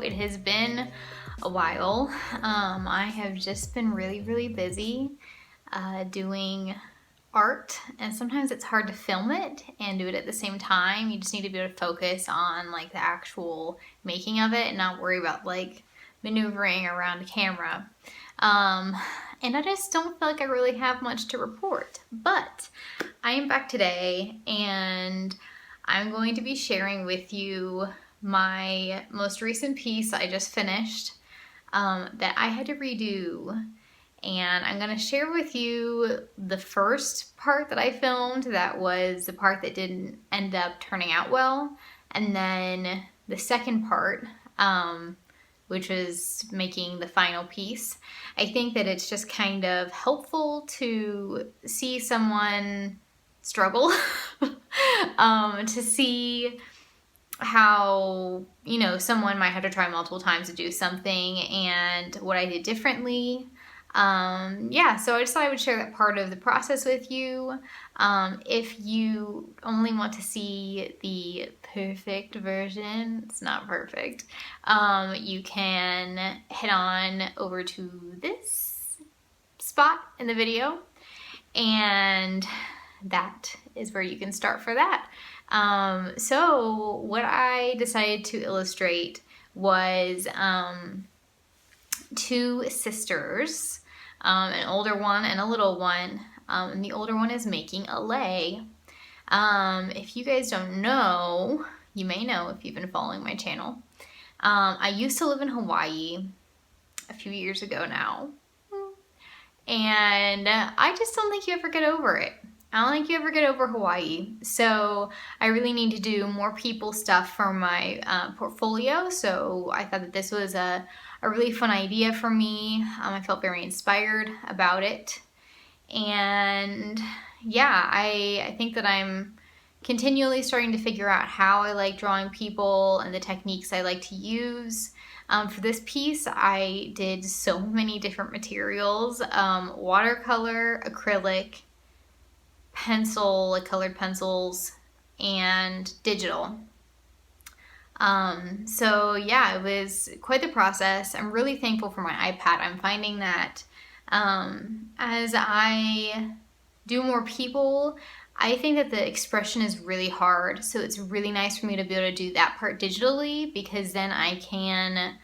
It has been a while. I have just been really busy doing art, and sometimes it's hard to film it and do it at the same time. You just need to be able to focus on like the actual making of it and not worry about like maneuvering around a camera. And I just don't feel like I really have much to report, but I am back today and I'm going to be sharing with you my most recent piece I just finished that I had to redo. And I'm going to share with you the first part that I filmed that was the part that didn't end up turning out well, and then the second part, which was making the final piece. I think that it's just kind of helpful to see someone struggle, to see how, you know, someone might have to try multiple times to do something and what I did differently. Yeah, so I just thought I would share that part of the process with you. If you only want to see the perfect version, it's not perfect, you can head on over to this spot in the video, and that is where you can start for that. So what I decided to illustrate was two sisters, an older one and a little one, and the older one is making a lei. If you guys don't know, you may know if you've been following my channel. I used to live in Hawaii a few years ago now, and I just don't think you ever get over it. I don't think you ever get over Hawaii. So I really need to do more people stuff for my portfolio. So I thought that this was a really fun idea for me. I felt very inspired about it. And yeah, I think that I'm continually starting to figure out how I like drawing people and the techniques I like to use. For this piece, I did so many different materials, watercolor, acrylic, pencil, like colored pencils, and digital. So yeah, it was quite the process. I'm really thankful for my iPad. I'm finding that as I do more people, I think that the expression is really hard. So it's really nice for me to be able to do that part digitally, because then I can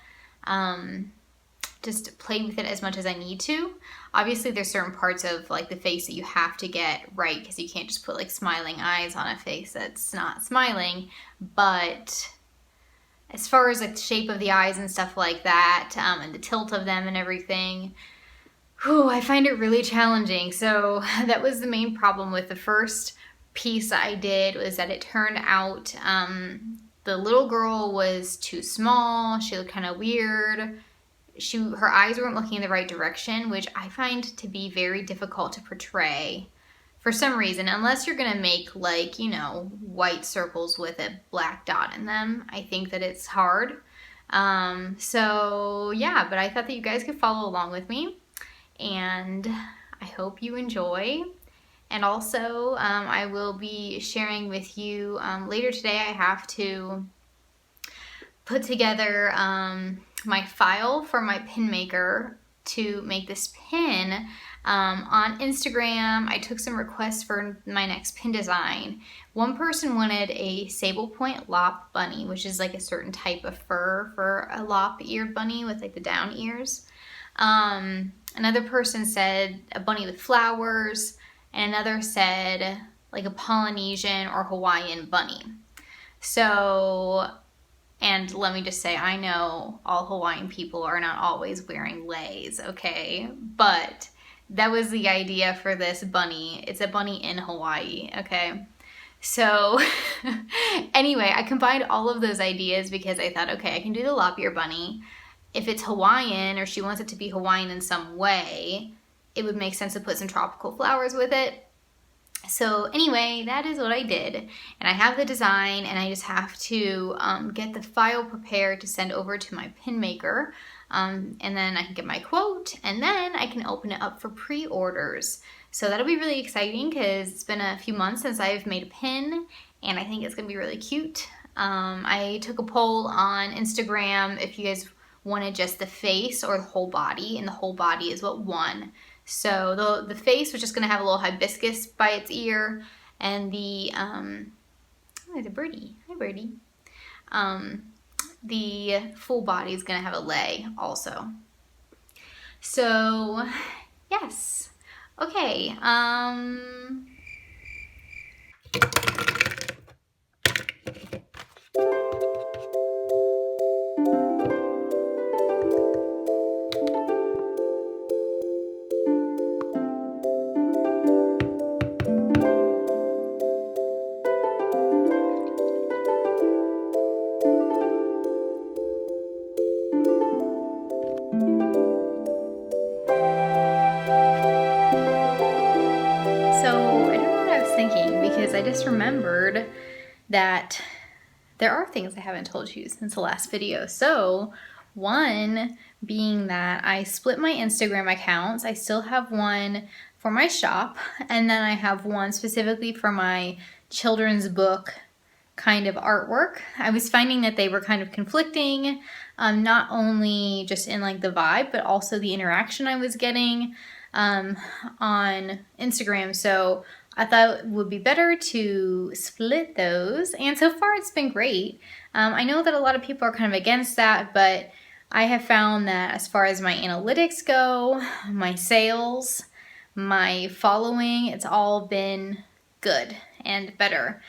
just play with it as much as I need to. Obviously, there's certain parts of like the face that you have to get right, because you can't just put like smiling eyes on a face that's not smiling. But as far as like the shape of the eyes and stuff like that, and the tilt of them and everything, I find it really challenging. So that was the main problem with the first piece I did, was that it turned out the little girl was too small. She looked kind of weird. Her eyes weren't looking in the right direction, which I find to be very difficult to portray for some reason, unless you're gonna make like, you know, white circles with a black dot in them. I think that it's hard. So yeah, but I thought that you guys could follow along with me, and I hope you enjoy. And also, I will be sharing with you later today. I have to put together my file for my pin maker to make this pin. On Instagram, I took some requests for my next pin design. One person wanted a sable point lop bunny, which is like a certain type of fur for a lop-eared bunny with like the down ears. Another person said a bunny with flowers, and another said like a Polynesian or Hawaiian bunny. So, and let me just say, I know all Hawaiian people are not always wearing leis, okay? But that was the idea for this bunny. It's a bunny in Hawaii, okay? So anyway, I combined all of those ideas because I thought, okay, I can do the lop-ear bunny. If it's Hawaiian, or she wants it to be Hawaiian in some way, it would make sense to put some tropical flowers with it. So anyway, that is what I did, and I have the design, and I just have to get the file prepared to send over to my pin maker, and then I can get my quote, and then I can open it up for pre-orders. So that'll be really exciting, because it's been a few months since I've made a pin, and I think it's gonna be really cute. I took a poll on Instagram if you guys wanted just the face or the whole body, and the whole body is what won. So the face was just going to have a little hibiscus by its ear, and the, oh, there's a birdie. Hi, birdie. The full body is going to have a lei also. So, yes. Okay. I just remembered that there are things I haven't told you since the last video. So one being that I split my Instagram accounts. I still have one for my shop, and then I have one specifically for my children's book kind of artwork. I was finding that they were kind of conflicting, not only just in like the vibe, but also the interaction I was getting on Instagram. So I thought it would be better to split those, and so far it's been great. I know that a lot of people are kind of against that, but I have found that as far as my analytics go, my sales, my following, it's all been good and better.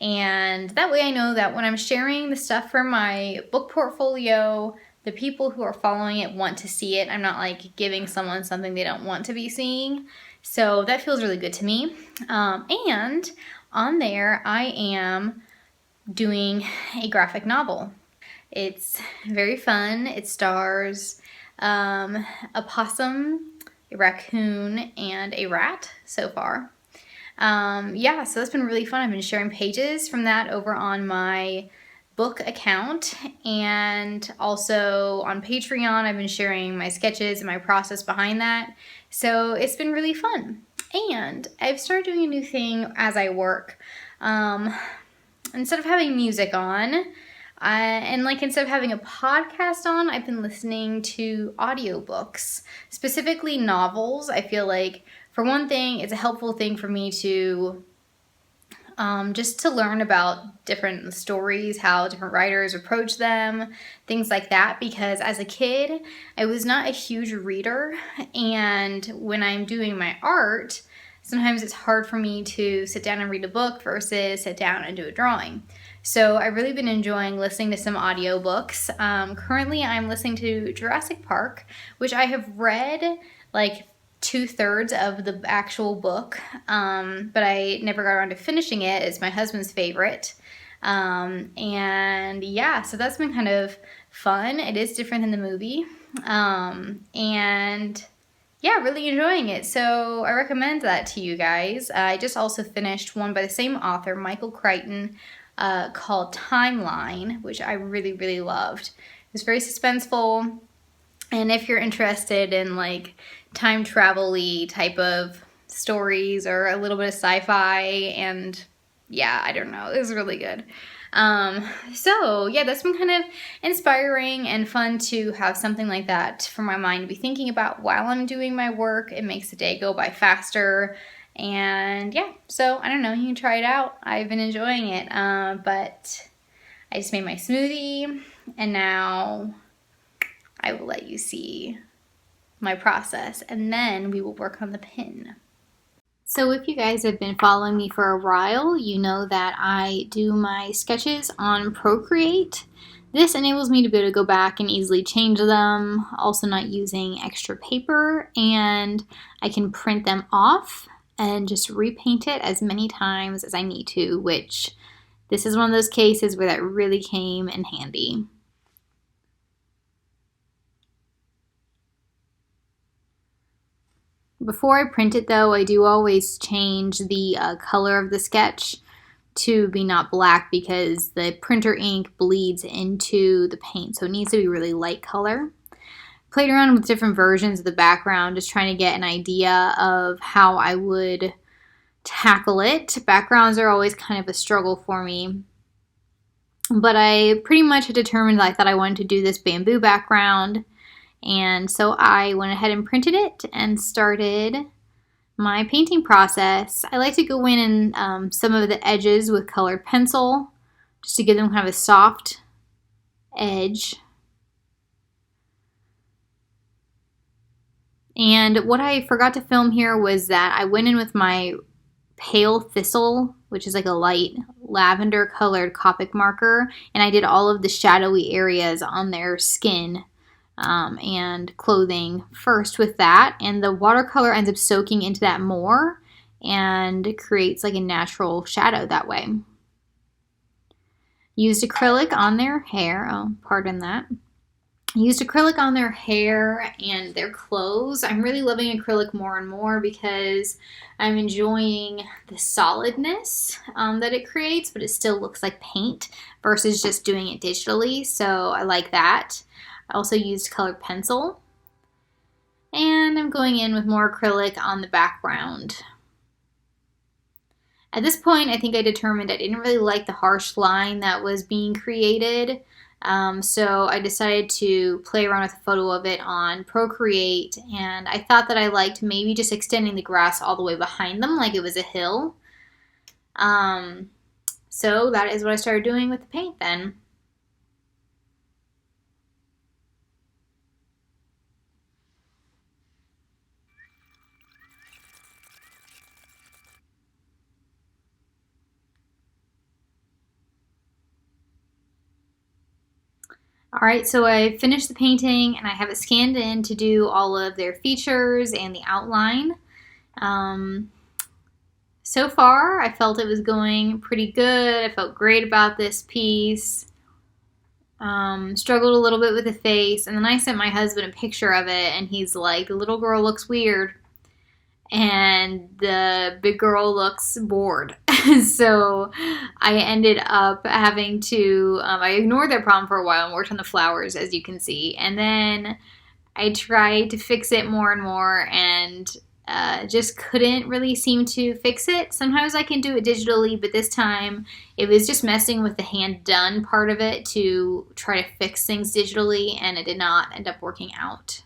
And that way I know that when I'm sharing the stuff for my book portfolio, the people who are following it want to see it. I'm not like giving someone something they don't want to be seeing. So that feels really good to me. And on there, I am doing a graphic novel. It's very fun. It stars a possum, a raccoon, and a rat so far. Yeah, so that's been really fun. I've been sharing pages from that over on my book account, and also on Patreon I've been sharing my sketches and my process behind that. So it's been really fun. And I've started doing a new thing as I work. Instead of having music on, instead of having a podcast on, I've been listening to audiobooks, specifically novels. I feel like, for one thing, it's a helpful thing for me to just to learn about different stories, how different writers approach them, things like that, because as a kid, I was not a huge reader, and when I'm doing my art, sometimes it's hard for me to sit down and read a book versus sit down and do a drawing. So I've really been enjoying listening to some audiobooks. Currently, I'm listening to Jurassic Park, which I have read like 2/3 of the actual book, but I never got around to finishing it. It's my husband's favorite. And yeah, so that's been kind of fun. It is different than the movie. And yeah, really enjoying it. So I recommend that to you guys. I just also finished one by the same author, Michael Crichton, called Timeline, which I really, really loved. It was very suspenseful. And if you're interested in like time travel-y type of stories or a little bit of sci-fi, and yeah, I don't know, it was really good. So yeah, that's been kind of inspiring and fun to have something like that for my mind to be thinking about while I'm doing my work. It makes the day go by faster. And yeah, so I don't know, you can try it out. I've been enjoying it, but I just made my smoothie, and now I will let you see my process, and then we will work on the pin. So if you guys have been following me for a while, you know that I do my sketches on Procreate. This enables me to be able to go back and easily change them, also not using extra paper, and I can print them off and just repaint it as many times as I need to, which this is one of those cases where that really came in handy. Before I print it though, I do always change the color of the sketch to be not black, because the printer ink bleeds into the paint, so it needs to be really light color. Played around with different versions of the background, just trying to get an idea of how I would tackle it. Backgrounds are always kind of a struggle for me. But I pretty much had determined that I thought I wanted to do this bamboo background. And so I went ahead and printed it and started my painting process. I like to go in and some of the edges with colored pencil just to give them kind of a soft edge. And what I forgot to film here was that I went in with my pale thistle, which is like a light lavender colored Copic marker, and I did all of the shadowy areas on their skin and clothing first with that, and the watercolor ends up soaking into that more and creates like a natural shadow that way. Used acrylic on their hair. Oh, pardon that. Used acrylic on their hair and their clothes. I'm really loving acrylic more and more because I'm enjoying the solidness that it creates, but it still looks like paint versus just doing it digitally. So I like that. I also used colored pencil. And I'm going in with more acrylic on the background. At this point, I think I determined I didn't really like the harsh line that was being created. So I decided to play around with a photo of it on Procreate, and I thought that I liked maybe just extending the grass all the way behind them like it was a hill. So that is what I started doing with the paint then. Alright, so I finished the painting and I have it scanned in to do all of their features and the outline. So far, I felt it was going pretty good. I felt great about this piece. Struggled a little bit with the face, and then I sent my husband a picture of it, and he's like, the little girl looks weird, and the big girl looks bored. So I ended up having to, I ignored that problem for a while and worked on the flowers, as you can see, and then I tried to fix it more and more, and just couldn't really seem to fix it. Sometimes I can do it digitally, but this time it was just messing with the hand done part of it to try to fix things digitally, and it did not end up working out.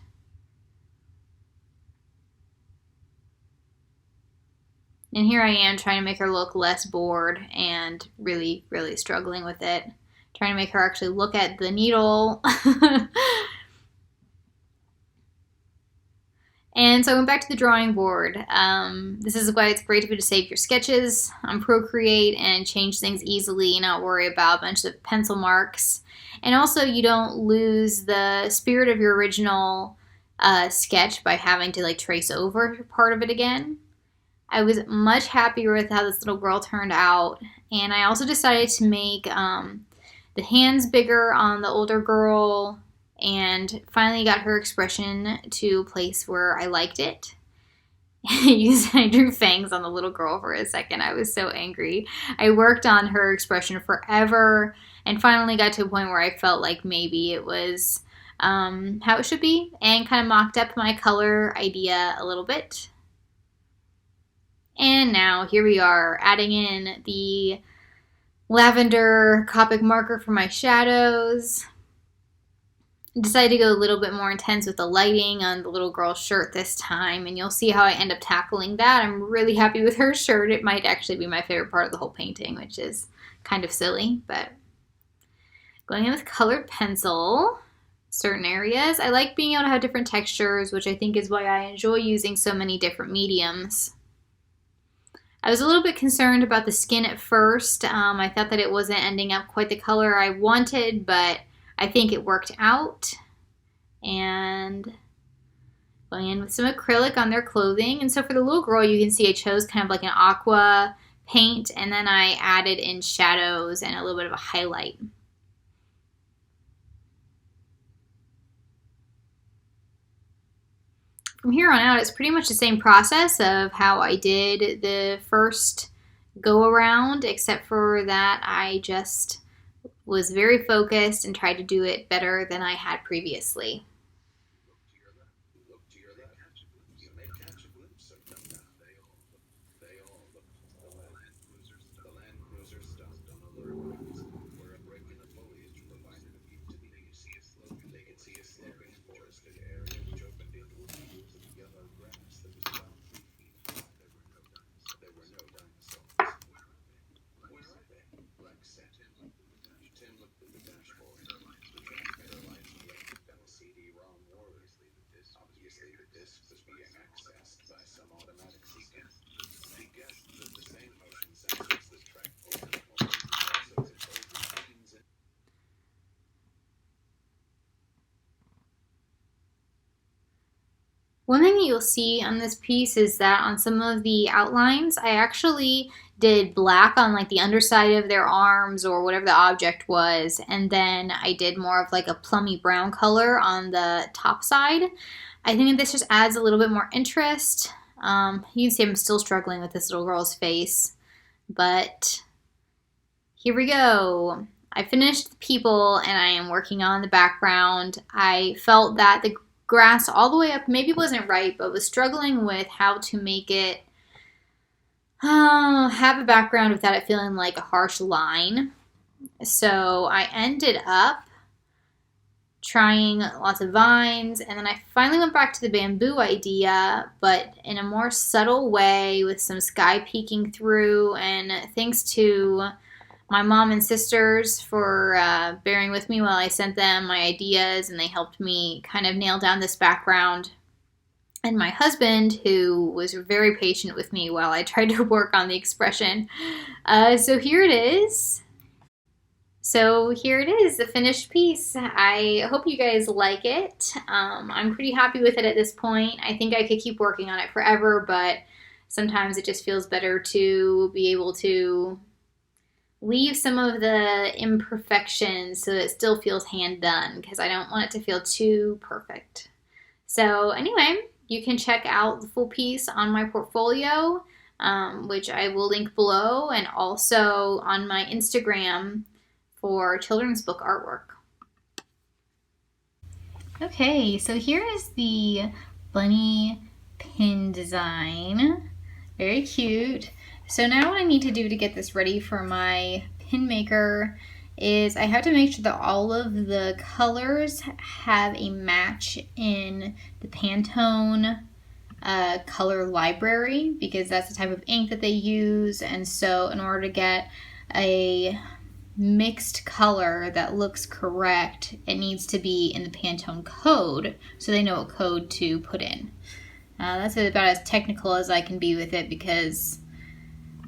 And here I am trying to make her look less bored and really, really struggling with it. Trying to make her actually look at the needle. And so I went back to the drawing board. This is why it's great to be able to save your sketches on Procreate and change things easily and not worry about a bunch of pencil marks. And also you don't lose the spirit of your original sketch by having to like trace over part of it again. I was much happier with how this little girl turned out. And I also decided to make the hands bigger on the older girl, and finally got her expression to a place where I liked it. I drew fangs on the little girl for a second. I was so angry. I worked on her expression forever and finally got to a point where I felt like maybe it was how it should be, and kind of mocked up my color idea a little bit. And now here we are adding in the lavender Copic marker for my shadows. Decided to go a little bit more intense with the lighting on the little girl's shirt this time, and you'll see how I end up tackling that. I'm really happy with her shirt. It might actually be my favorite part of the whole painting, which is kind of silly, but going in with colored pencil, certain areas. I like being able to have different textures, which I think is why I enjoy using so many different mediums. I was a little bit concerned about the skin at first. I thought that it wasn't ending up quite the color I wanted, but I think it worked out. And going in with some acrylic on their clothing. And so for the little girl, you can see I chose kind of like an aqua paint, and then I added in shadows and a little bit of a highlight. From here on out, it's pretty much the same process of how I did the first go around, except for that I just was very focused and tried to do it better than I had previously. One thing that you'll see on this piece is that on some of the outlines, I actually did black on like the underside of their arms or whatever the object was, and then I did more of like a plummy brown color on the top side. I think that this just adds a little bit more interest. You can see I'm still struggling with this little girl's face, but here we go. I finished the people and I am working on the background. I felt that the grass all the way up maybe wasn't right, but was struggling with how to make it have a background without it feeling like a harsh line. So I ended up trying lots of vines, and then I finally went back to the bamboo idea, but in a more subtle way with some sky peeking through. And thanks to my mom and sisters for bearing with me while I sent them my ideas, and they helped me kind of nail down this background. And my husband, who was very patient with me while I tried to work on the expression. So here it is. The finished piece. I hope you guys like it. I'm pretty happy with it at this point. I think I could keep working on it forever, but sometimes it just feels better to be able to leave some of the imperfections so it still feels hand done, because I don't want it to feel too perfect. So anyway, you can check out the full piece on my portfolio, which I will link below, and also on my Instagram for children's book artwork. Okay, so here is the bunny pin design. Very cute. So now what I need to do to get this ready for my pin maker is I have to make sure that all of the colors have a match in the Pantone color library, because that's the type of ink that they use. And so in order to get a mixed color that looks correct, it needs to be in the Pantone code so they know what code to put in. That's about as technical as I can be with it, because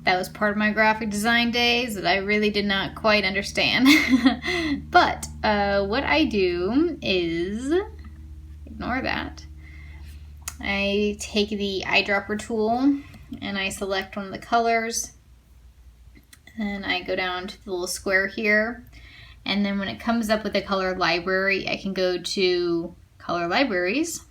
that was part of my graphic design days that I really did not quite understand. But what I do is, ignore that, I take the eyedropper tool and I select one of the colors, and I go down to the little square here, and then when it comes up with a color library, I can go to color libraries.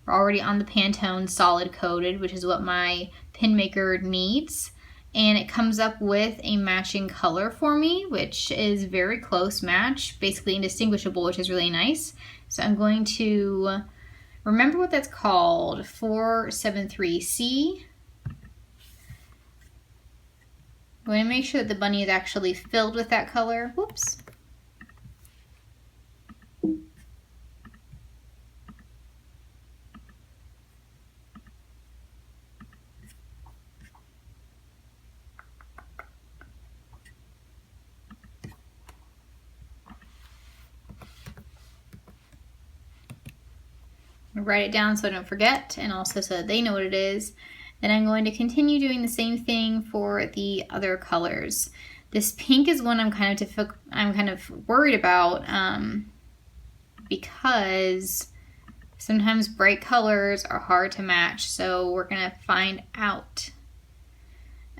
We're already on the Pantone solid coded, which is what my pin maker needs. And it comes up with a matching color for me, which is very close match, basically indistinguishable, which is really nice. So I'm going to remember what that's called, 473C. I'm going to make sure that the bunny is actually filled with that color. Whoops. Write it down so I don't forget, and also so that they know what it is. Then I'm going to continue doing the same thing for the other colors. This pink is one I'm kind of worried about because sometimes bright colors are hard to match, so we're gonna find out.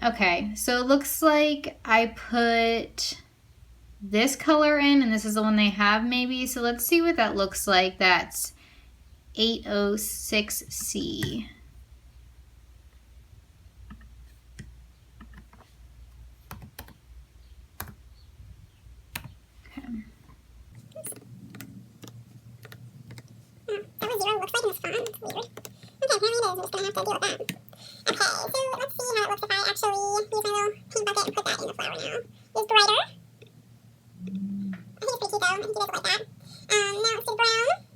Okay, so it looks like I put this color in, and this is the one they have maybe, so let's see what that looks like. That's 806C. That was 0 looks like in this font. That's weird. Okay, apparently it is. I'm just going to have to deal with that. Okay, so let's see how it looks if I actually use my little paint bucket and put that in the flower now. It's brighter. I think it's pretty cute though. I think you guys will like that. Now it's the brown.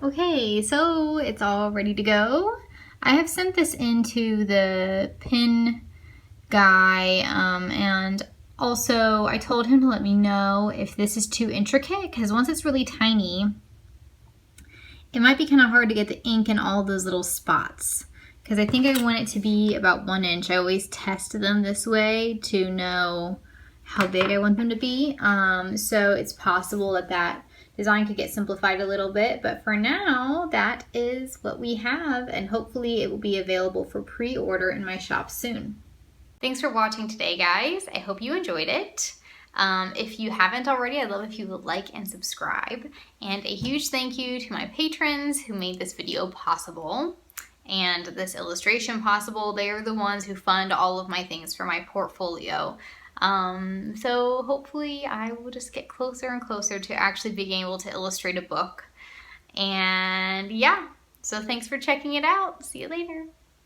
Okay, so it's all ready to go. I have sent this into the pin guy, and also I told him to let me know if this is too intricate, because once it's really tiny, it might be kind of hard to get the ink in all those little spots because I think I want it to be about 1 inch. I always test them this way to know how big I want them to be. So it's possible that that design could get simplified a little bit, but for now, that is what we have, and hopefully it will be available for pre-order in my shop soon. Thanks for watching today, guys. I hope you enjoyed it. If you haven't already, I'd love if you would like and subscribe. And a huge thank you to my patrons who made this video possible and this illustration possible. They are the ones who fund all of my things for my portfolio. So hopefully I will just get closer and closer to actually being able to illustrate a book. And yeah, so thanks for checking it out. See you later.